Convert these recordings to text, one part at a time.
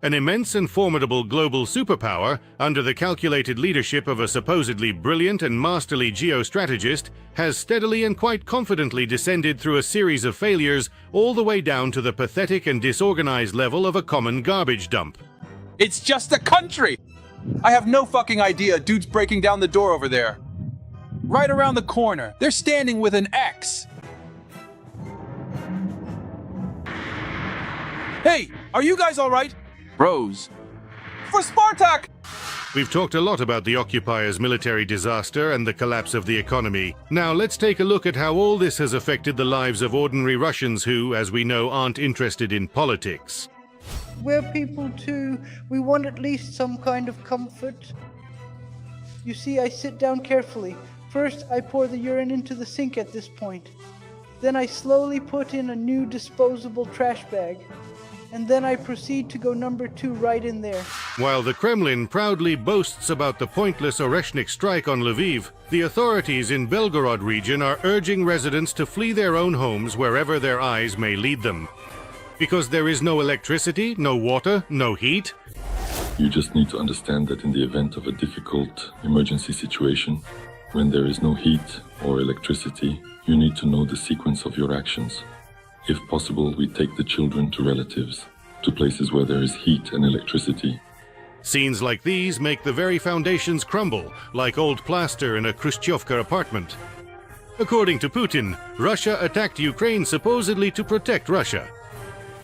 an immense and formidable global superpower under the calculated leadership of a supposedly brilliant and masterly geostrategist, has steadily and quite confidently descended through a series of failures all the way down to the pathetic and disorganized level of a common garbage dump. It's just a country! I have no fucking idea. Dude's breaking down the door over there. Right around the corner. They're standing with an X. Hey, are you guys all right? Bros. For Spartak! We've talked a lot about the occupiers' military disaster and the collapse of the economy. Now let's take a look at how all this has affected the lives of ordinary Russians who, as we know, aren't interested in politics. We're people too. We want at least some kind of comfort. You see, I sit down carefully. First, I pour the urine into the sink at this point. Then I slowly put in a new disposable trash bag. And then I proceed to go number 2 right in there. While the Kremlin proudly boasts about the pointless Oreshnik strike on Lviv, the authorities in Belgorod region are urging residents to flee their own homes wherever their eyes may lead them. Because there is no electricity, no water, no heat. You just need to understand that in the event of a difficult emergency situation, when there is no heat or electricity, you need to know the sequence of your actions. If possible, we take the children to relatives, to places where there is heat and electricity. Scenes like these make the very foundations crumble, like old plaster in a Khrushchevka apartment. According to Putin, Russia attacked Ukraine supposedly to protect Russia.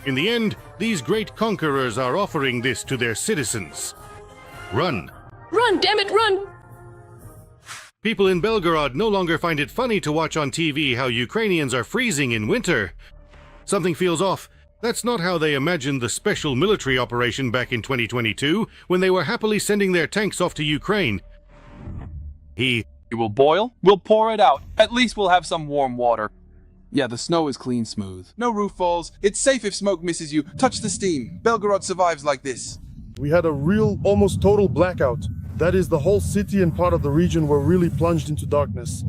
In the end, these great conquerors are offering this to their citizens. Run! Run, damn it, run! People in Belgorod no longer find it funny to watch on TV how Ukrainians are freezing in winter. Something feels off. That's not how they imagined the special military operation back in 2022, when they were happily sending their tanks off to Ukraine. It will boil, we'll pour it out. At least we'll have some warm water. Yeah, the snow is clean smooth. No roof falls. It's safe if smoke misses you. Touch the steam. Belgorod survives like this. We had a real, almost total blackout. That is, the whole city and part of the region were really plunged into darkness.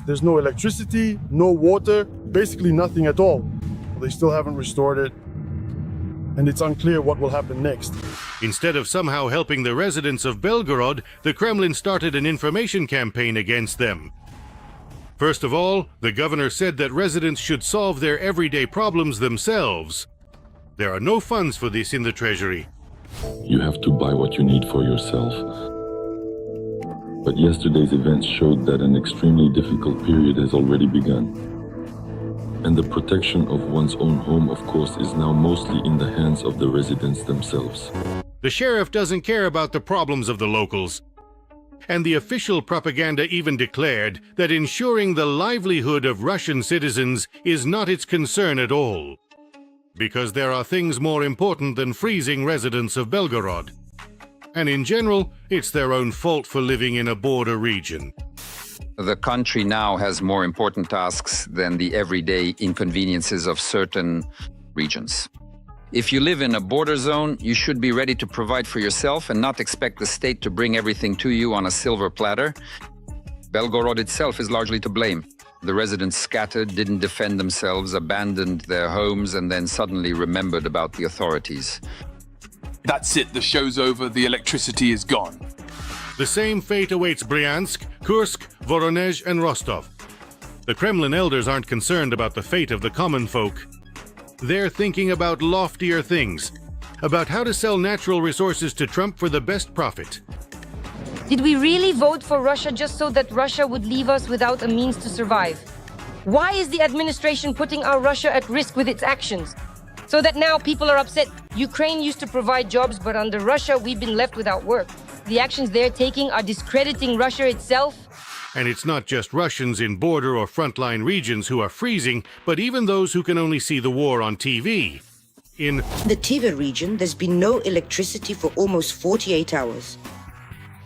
There's no electricity, no water, basically nothing at all. They still haven't restored it, and it's unclear what will happen next. Instead of somehow helping the residents of Belgorod, the Kremlin started an information campaign against them. First of all, the governor said that residents should solve their everyday problems themselves. There are no funds for this in the treasury. You have to buy what you need for yourself. But yesterday's events showed that an extremely difficult period has already begun. And the protection of one's own home, of course, is now mostly in the hands of the residents themselves. The sheriff doesn't care about the problems of the locals. And the official propaganda even declared that ensuring the livelihood of Russian citizens is not its concern at all. Because there are things more important than freezing residents of Belgorod. And in general, it's their own fault for living in a border region. The country now has more important tasks than the everyday inconveniences of certain regions. If you live in a border zone, you should be ready to provide for yourself and not expect the state to bring everything to you on a silver platter. Belgorod itself is largely to blame. The residents scattered, didn't defend themselves, abandoned their homes, and then suddenly remembered about the authorities. That's it, the show's over, the electricity is gone. The same fate awaits Bryansk, Kursk, Voronezh, and Rostov. The Kremlin elders aren't concerned about the fate of the common folk. They're thinking about loftier things, about how to sell natural resources to Trump for the best profit. Did we really vote for Russia just so that Russia would leave us without a means to survive? Why is the administration putting our Russia at risk with its actions? So that now people are upset. Ukraine used to provide jobs, but under Russia, we've been left without work. The actions they're taking are discrediting Russia itself. And it's not just Russians in border or frontline regions who are freezing, but even those who can only see the war on TV. In the Tiva region, there's been no electricity for almost 48 hours.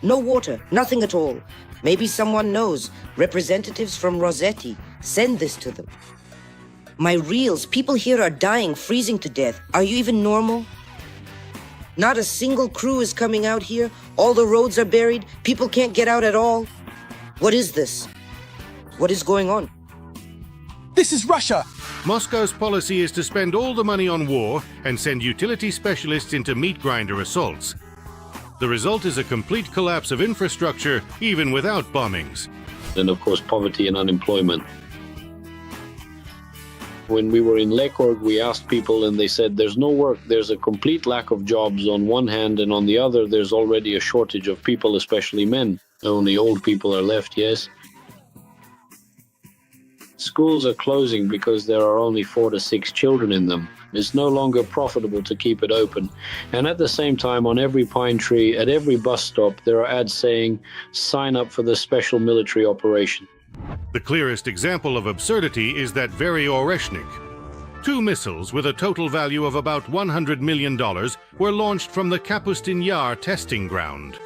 No water, nothing at all. Maybe someone knows. Representatives from Rossetti. Send this to them. My reels, people here are dying, freezing to death. Are you even normal? Not a single crew is coming out here. All the roads are buried. People can't get out at all. What is this? What is going on? This is Russia! Moscow's policy is to spend all the money on war and send utility specialists into meat grinder assaults. The result is a complete collapse of infrastructure, even without bombings. And of course, poverty and unemployment. When we were in Lekorg, we asked people and they said there's no work. There's a complete lack of jobs on one hand, and on the other, there's already a shortage of people, especially men. Only old people are left, yes. Schools are closing because there are only 4 to 6 children in them. It's no longer profitable to keep it open. And at the same time, on every pine tree, at every bus stop, there are ads saying, sign up for the special military operation. The clearest example of absurdity is that very Oreshnik. 2 missiles with a total value of about $100 million were launched from the Kapustin Yar testing ground.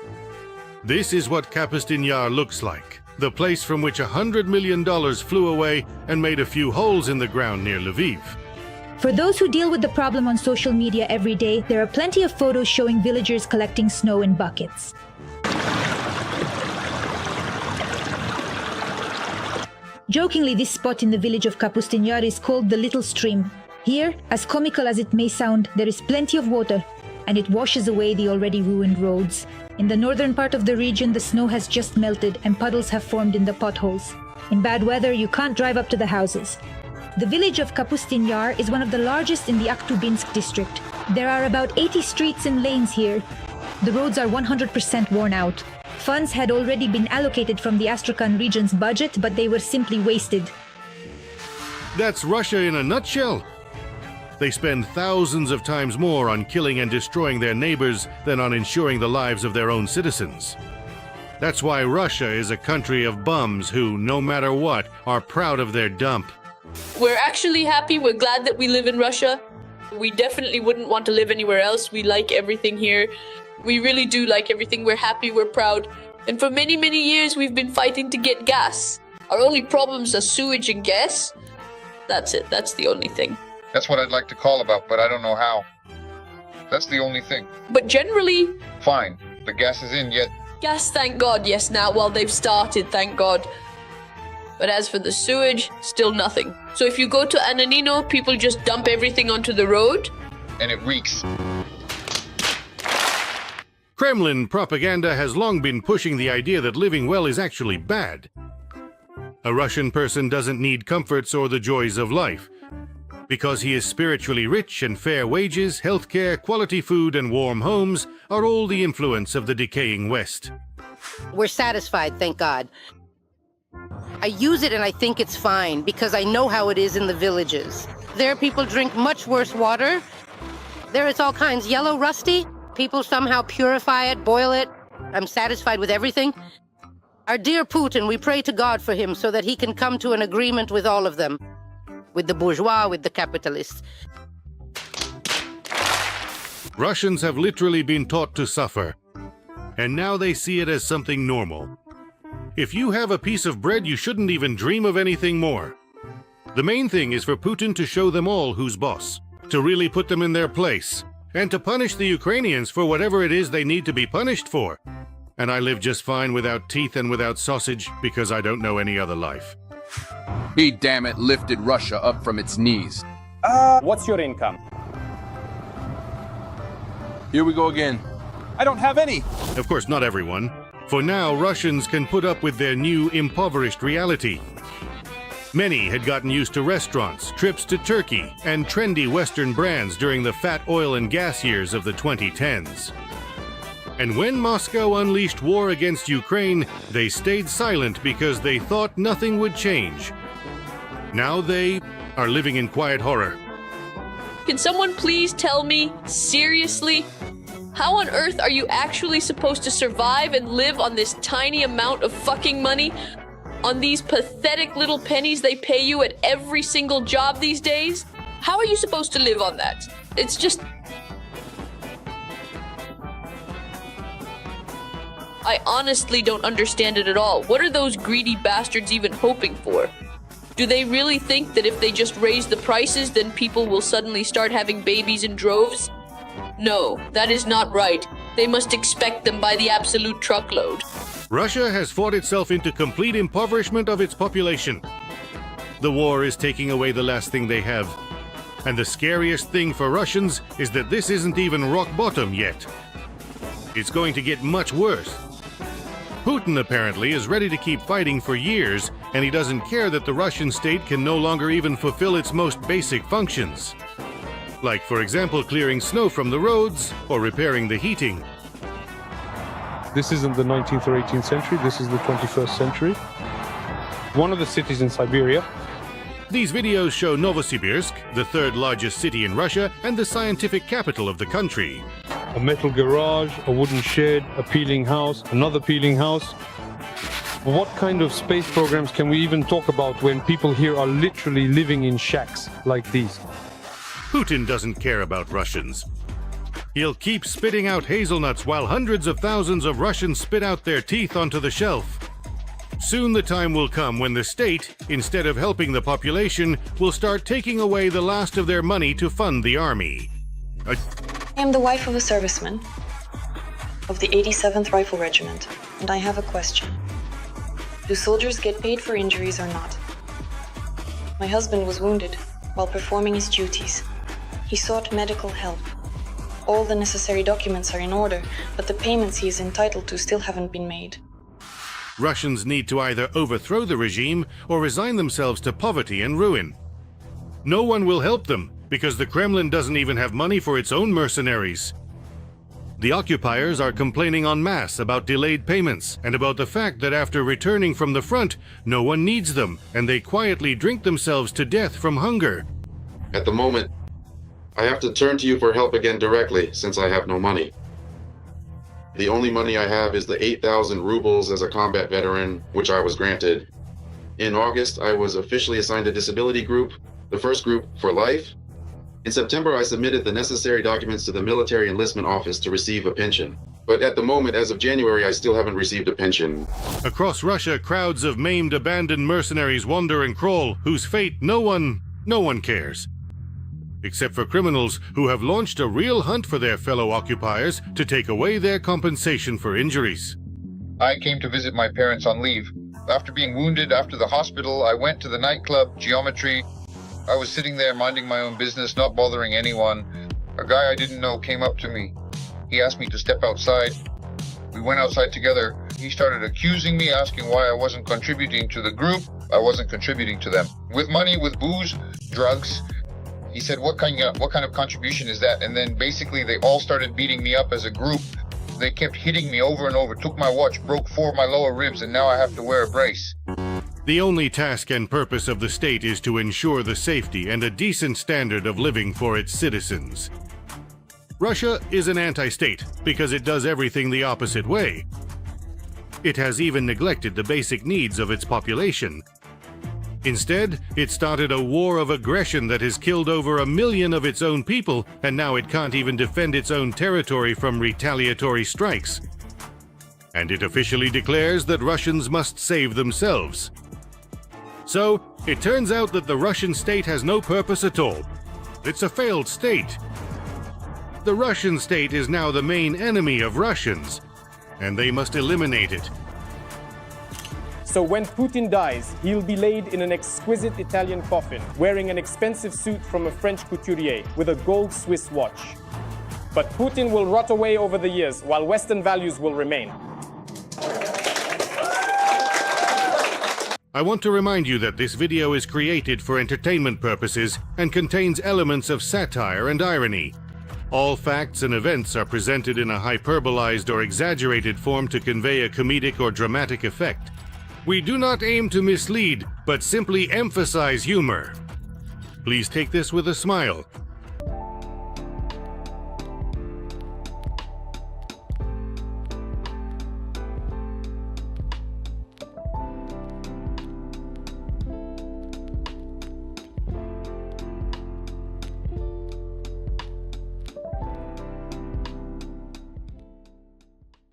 This is what Kapustin Yar looks like. The place from which $100 million flew away and made a few holes in the ground near Lviv. For those who deal with the problem on social media every day, there are plenty of photos showing villagers collecting snow in buckets. Jokingly, this spot in the village of Kapustin Yar is called the Little Stream. Here, as comical as it may sound, there is plenty of water, and it washes away the already ruined roads. In the northern part of the region, the snow has just melted and puddles have formed in the potholes. In bad weather, you can't drive up to the houses. The village of Kapustin Yar is one of the largest in the Akhtubinsk district. There are about 80 streets and lanes here. The roads are 100% worn out. Funds had already been allocated from the Astrakhan region's budget, but they were simply wasted. That's Russia in a nutshell. They spend thousands of times more on killing and destroying their neighbors than on ensuring the lives of their own citizens. That's why Russia is a country of bums who, no matter what, are proud of their dump. We're actually happy. We're glad that we live in Russia. We definitely wouldn't want to live anywhere else. We like everything here. We really do like everything. We're happy, we're proud. And for many, many years, we've been fighting to get gas. Our only problems are sewage and gas. That's it. That's the only thing. That's what I'd like to call about, but I don't know how. That's the only thing. But generally... Fine. The gas is in yet. Gas, thank God. Yes, now, well, they've started, thank God. But as for the sewage, still nothing. So if you go to Ananino, people just dump everything onto the road. And it reeks. Kremlin propaganda has long been pushing the idea that living well is actually bad. A Russian person doesn't need comforts or the joys of life, because he is spiritually rich and fair wages, healthcare, quality food, and warm homes are all the influence of the decaying West. We're satisfied, thank God. I use it and I think it's fine because I know how it is in the villages. There people drink much worse water. There is all kinds yellow, rusty. People somehow purify it, boil it. I'm satisfied with everything. Our dear Putin, we pray to God for him so that he can come to an agreement with all of them. With the bourgeois, with the capitalists. Russians have literally been taught to suffer, and now they see it as something normal. If you have a piece of bread, you shouldn't even dream of anything more. The main thing is for Putin to show them all who's boss, to really put them in their place, and to punish the Ukrainians for whatever it is they need to be punished for. And I live just fine without teeth and without sausage because I don't know any other life. He, damn it, lifted Russia up from its knees. What's your income? Here we go again. I don't have any. Of course, not everyone. For now, Russians can put up with their new impoverished reality. Many had gotten used to restaurants, trips to Turkey, and trendy Western brands during the fat oil and gas years of the 2010s. And when Moscow unleashed war against Ukraine, they stayed silent because they thought nothing would change. Now they are living in quiet horror. Can someone please tell me, seriously, how on earth are you actually supposed to survive and live on this tiny amount of fucking money? On these pathetic little pennies they pay you at every single job these days? How are you supposed to live on that? It's just... I honestly don't understand it at all. What are those greedy bastards even hoping for? Do they really think that if they just raise the prices, then people will suddenly start having babies in droves? No, that is not right. They must expect them by the absolute truckload. Russia has fought itself into complete impoverishment of its population. the war is taking away the last thing they have. And the scariest thing for Russians is that this isn't even rock bottom yet. It's going to get much worse. Putin apparently is ready to keep fighting for years, and he doesn't care that the Russian state can no longer even fulfill its most basic functions. Like, for example, clearing snow from the roads or repairing the heating. This isn't the 19th or 18th century, this is the 21st century. One of the cities in Siberia. These videos show Novosibirsk, the third largest city in Russia and the scientific capital of the country. A metal garage, a wooden shed, a peeling house, another peeling house. What kind of space programs can we even talk about when people here are literally living in shacks like these? Putin doesn't care about Russians. He'll keep spitting out hazelnuts while hundreds of thousands of Russians spit out their teeth onto the shelf. Soon the time will come when the state, instead of helping the population, will start taking away the last of their money to fund the army. I am the wife of a serviceman of the 87th Rifle Regiment, and I have a question. Do soldiers get paid for injuries or not? My husband was wounded while performing his duties. He sought medical help. All the necessary documents are in order, but the payments he is entitled to still haven't been made. Russians need to either overthrow the regime or resign themselves to poverty and ruin. No one will help them, because the Kremlin doesn't even have money for its own mercenaries. The occupiers are complaining en masse about delayed payments and about the fact that after returning from the front, no one needs them, and they quietly drink themselves to death from hunger. At the moment, I have to turn to you for help again directly, since I have no money. The only money I have is the 8,000 rubles as a combat veteran, which I was granted. In August, I was officially assigned a disability group, the first group for life. In September, I submitted the necessary documents to the military enlistment office to receive a pension. But at the moment, as of January, I still haven't received a pension. Across Russia, crowds of maimed, abandoned mercenaries wander and crawl, whose fate no one cares. Except for criminals who have launched a real hunt for their fellow occupiers to take away their compensation for injuries. I came to visit my parents on leave. After being wounded after the hospital, I went to the nightclub, Geometry. I was sitting there minding my own business, not bothering anyone. A guy I didn't know came up to me. He asked me to step outside. We went outside together. He started accusing me, asking why I wasn't contributing to the group. I wasn't contributing to them. With money, with booze, drugs. He said, what kind of contribution is that? And then basically they all started beating me up as a group. They kept hitting me over and over, took my watch, broke 4 of my lower ribs, and now I have to wear a brace. The only task and purpose of the state is to ensure the safety and a decent standard of living for its citizens. Russia is an anti-state because it does everything the opposite way. It has even neglected the basic needs of its population. Instead, it started a war of aggression that has killed over 1 million of its own people, and now it can't even defend its own territory from retaliatory strikes. And it officially declares that Russians must save themselves. So, it turns out that the Russian state has no purpose at all. It's a failed state. The Russian state is now the main enemy of Russians, and they must eliminate it. So when Putin dies, he'll be laid in an exquisite Italian coffin, wearing an expensive suit from a French couturier with a gold Swiss watch. But Putin will rot away over the years, while Western values will remain. I want to remind you that this video is created for entertainment purposes and contains elements of satire and irony. All facts and events are presented in a hyperbolized or exaggerated form to convey a comedic or dramatic effect. We do not aim to mislead, but simply emphasize humor. Please take this with a smile.